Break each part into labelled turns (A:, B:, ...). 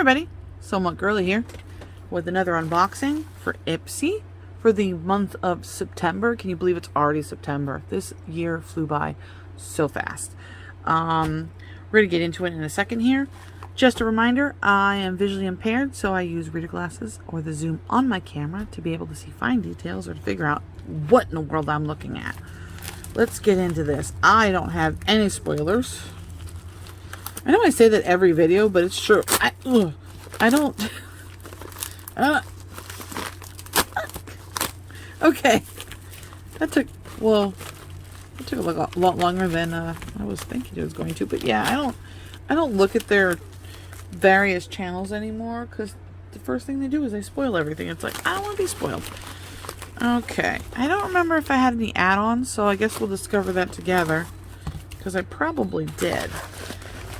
A: everybody, Somewhat Girly here with another unboxing for Ipsy for the month of September. Can you believe it's already September? This year flew by so fast. We're gonna get into it in a second here. Just a reminder, I am visually impaired, so I use reader glasses or the zoom on my camera to be able to see fine details or to figure out what in the world I'm looking at. Let's get into this. I don't have any spoilers. I know I say that every video, but it's true. I don't. Okay. That took a lot longer than I was thinking it was going to. But yeah, I don't look at their various channels anymore because the first thing they do is they spoil everything. It's like, I don't want to be spoiled. Okay. I don't remember if I had any add-ons, so I guess we'll discover that together because I probably did.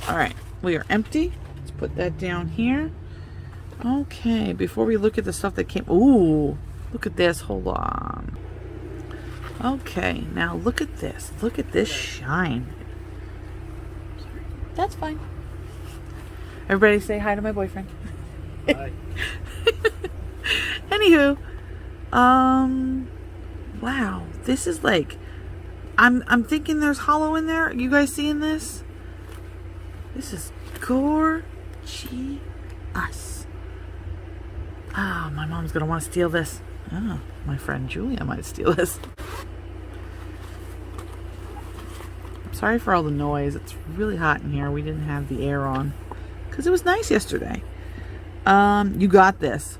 A: Alright, we are empty. Let's put that down here. Okay, before we look at the stuff that came... Ooh, look at this. Hold on. Okay, now look at this. Look at this shine. That's fine. Everybody say hi to my boyfriend.
B: Hi.
A: Anywho, wow, this is like... I'm thinking there's hollow in there. You guys seeing this? This is gorgeous. Oh, my mom's gonna want to steal this. Oh, my friend Julia might steal this. I'm sorry for all the noise. It's really hot in here. We didn't have the air on because it was nice yesterday. You got this.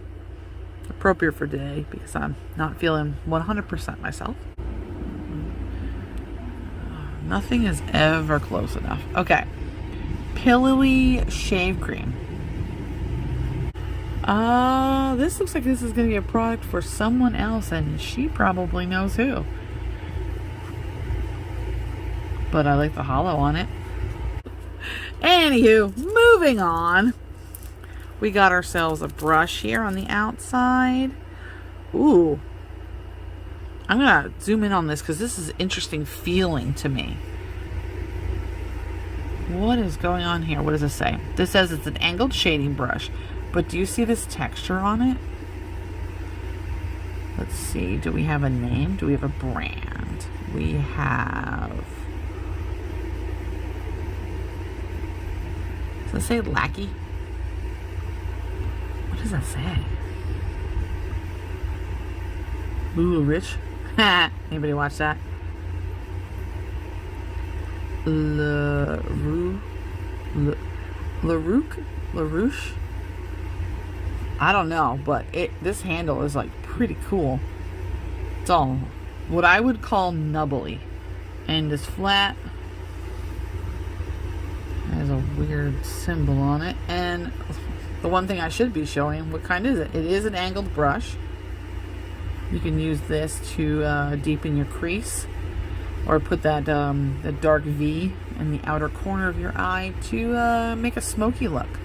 A: Appropriate for today because I'm not feeling 100% myself. Nothing is ever close enough. Okay. Pillowy shave cream. This looks like this is going to be a product for someone else, and she probably knows who. But I like the hollow on it. Anywho, moving on. We got ourselves a brush here on the outside. Ooh. I'm going to zoom in on this because this is interesting feeling to me. What is going on here? What does this say? This says it's an angled shading brush. But do you see this texture on it? Let's see. Do we have a name? Do we have a brand? We have... Does it say Lackey? What does that say? Ooh, Rich. Anybody watch that? LaRouche? I don't know, but this handle is like pretty cool. It's all what I would call nubbly. And it's flat. There's a weird symbol on it. And the one thing I should be showing, what kind is it? It is an angled brush. You can use this to deepen your crease. Or put that dark V in the outer corner of your eye to make a smoky look.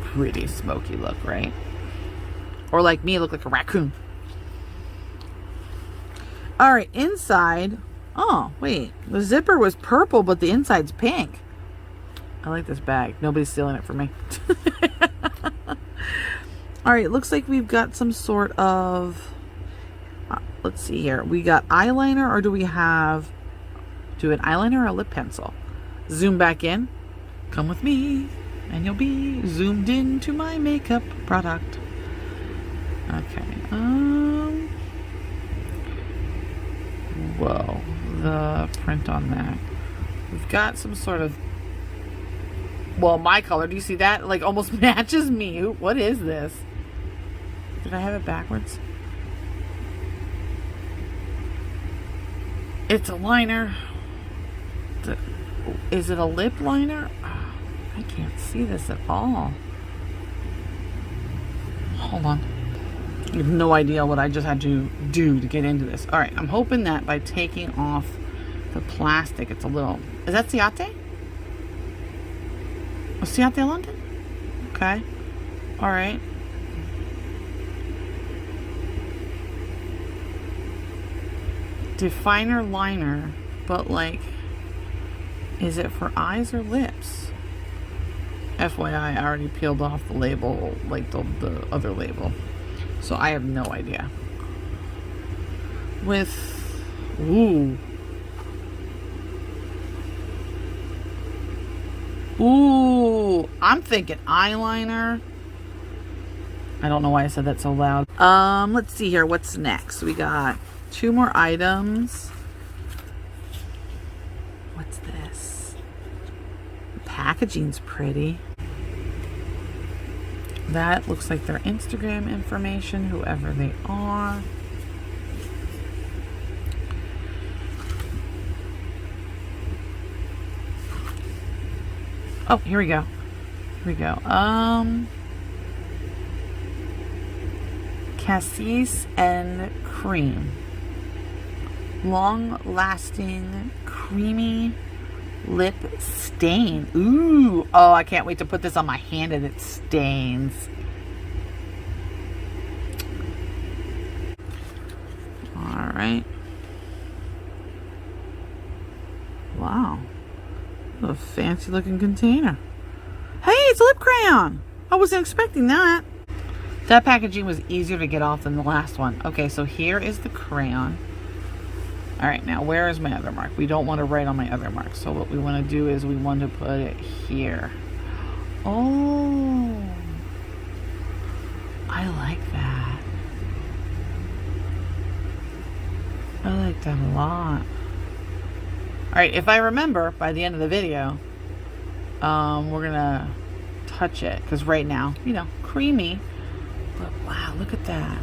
A: Pretty smoky look, right? Or like me, look like a raccoon. Alright, inside. Oh, wait. The zipper was purple, but the inside's pink. I like this bag. Nobody's stealing it from me. Alright, looks like we've got some sort of... let's see here. We got eyeliner, or do we have... Do an eyeliner or a lip pencil? Zoom back in. Come with me, and you'll be zoomed into my makeup product. Okay. Whoa. The print on that. We've got some sort of... Well, my color. Do you see that? Like, almost matches me. What is this? Did I have it backwards? It's a liner. Is it a lip liner? Oh, I can't see this at all. Hold on. I have no idea what I just had to do to get into this. Alright, I'm hoping that by taking off the plastic, it's a little... Is that Ciate? Oh, Ciate London? Okay. Alright. Definer liner, but like... Is it for eyes or lips? FYI, I already peeled off the label, like the other label. So I have no idea. With, ooh. Ooh, I'm thinking eyeliner. I don't know why I said that so loud. Let's see here. What's next? We got 2 more items. What's this? The packaging's pretty. That looks like their Instagram information, whoever they are. Oh, here we go. Here we go. Cassis and cream. Long-lasting, creamy lip stain. Ooh. Oh, I can't wait to put this on my hand and it stains. All right. Wow. What a fancy looking container. Hey, it's a lip crayon. I wasn't expecting that. That packaging was easier to get off than the last one. Okay, so here is the crayon. All right, now where is my other mark? We don't want to write on my other mark. So what we want to do is we want to put it here. Oh, I like that. I like that a lot. All right, if I remember by the end of the video, we're gonna touch it because right now, you know, creamy. But wow, look at that.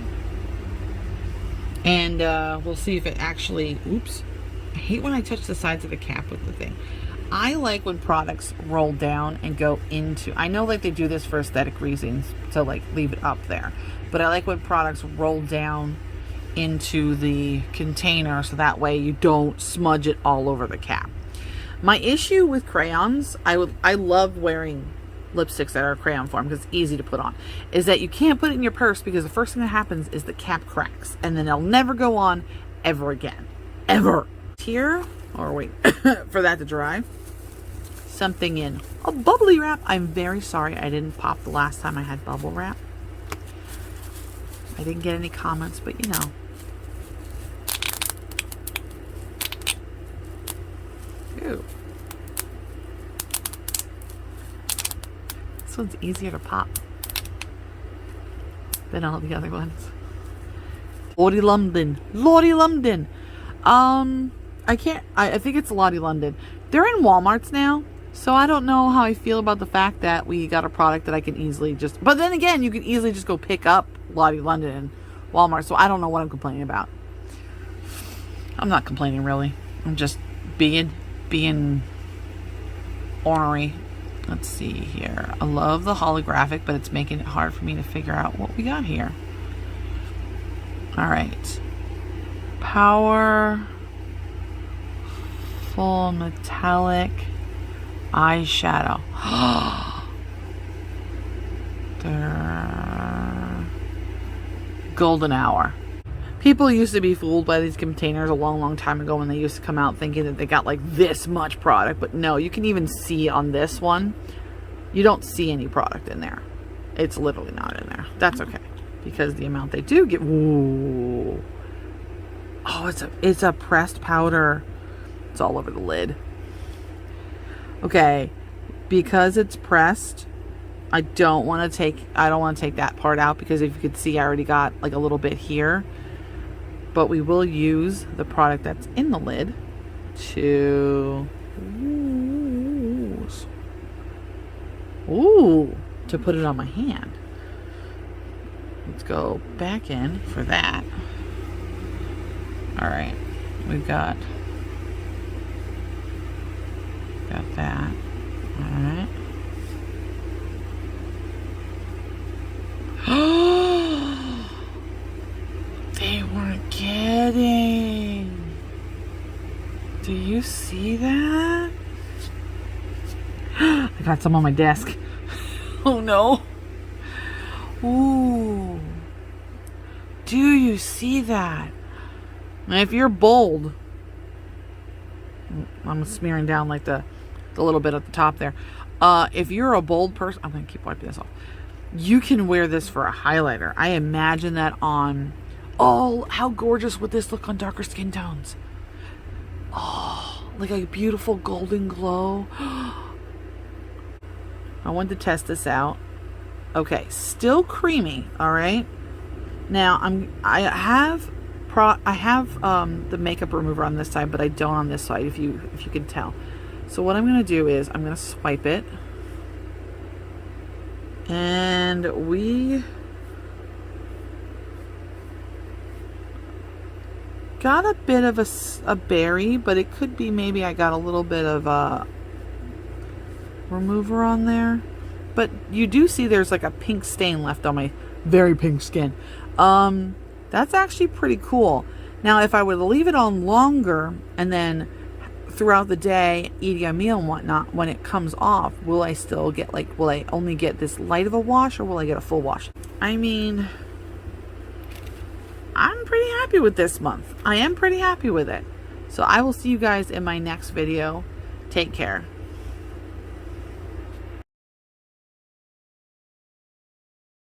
A: And we'll see if it actually, oops. I hate when I touch the sides of the cap with the thing. I like when products roll down and go into, I know like they do this for aesthetic reasons to like leave it up there. But I like when products roll down into the container so that way you don't smudge it all over the cap. My issue with crayons, I love wearing lipsticks that are crayon form because it's easy to put on, is that you can't put it in your purse because the first thing that happens is the cap cracks and then it'll never go on ever again. Ever. Here, or wait for that to dry, something in a bubbly wrap. I'm very sorry I didn't pop the last time I had bubble wrap. I didn't get any comments, but you know. Ooh. This one's easier to pop than all the other ones. Lottie London. Lottie London. I think it's Lottie London. They're in Walmart's now. So I don't know how I feel about the fact that we got a product that I can easily just, but then again, you can easily just go pick up Lottie London in Walmart. So I don't know what I'm complaining about. I'm not complaining really. I'm just being ornery. Let's see here. I love the holographic, but it's making it hard for me to figure out what we got here. All right. Powerful metallic eyeshadow. Golden hour. People used to be fooled by these containers a long time ago when they used to come out thinking that they got like this much product. But no, you can even see on this one, you don't see any product in there. It's literally not in there. That's okay. Because the amount they do get, ooh. Oh, it's a pressed powder. It's all over the lid. Okay. Because it's pressed, I don't want to take that part out because if you could see, I already got like a little bit here. But we will use the product that's in the lid to to put it on my hand. Let's go back in for that. All right, we've got that. All right. They weren't kidding. Do you see that? I got some on my desk. Oh no. Ooh. Do you see that? And if you're bold, I'm smearing down like the little bit at the top there. If you're a bold person, I'm going to keep wiping this off. You can wear this for a highlighter. I imagine that on, oh, how gorgeous would this look on darker skin tones? Oh, like a beautiful golden glow. I wanted to test this out. Okay, still creamy, all right? Now, I have the makeup remover on this side, but I don't on this side, if you can tell. So what I'm going to do is I'm going to swipe it. And we got a bit of a berry, but it could be maybe I got a little bit of a remover on there. But you do see there's like a pink stain left on my very pink skin. That's actually pretty cool. Now, if I were to leave it on longer and then throughout the day eating a meal and whatnot, when it comes off, will I still get like, will I only get this light of a wash or will I get a full wash? I mean, I'm pretty happy with this month. I am pretty happy with it. So I will see you guys in my next video. Take care.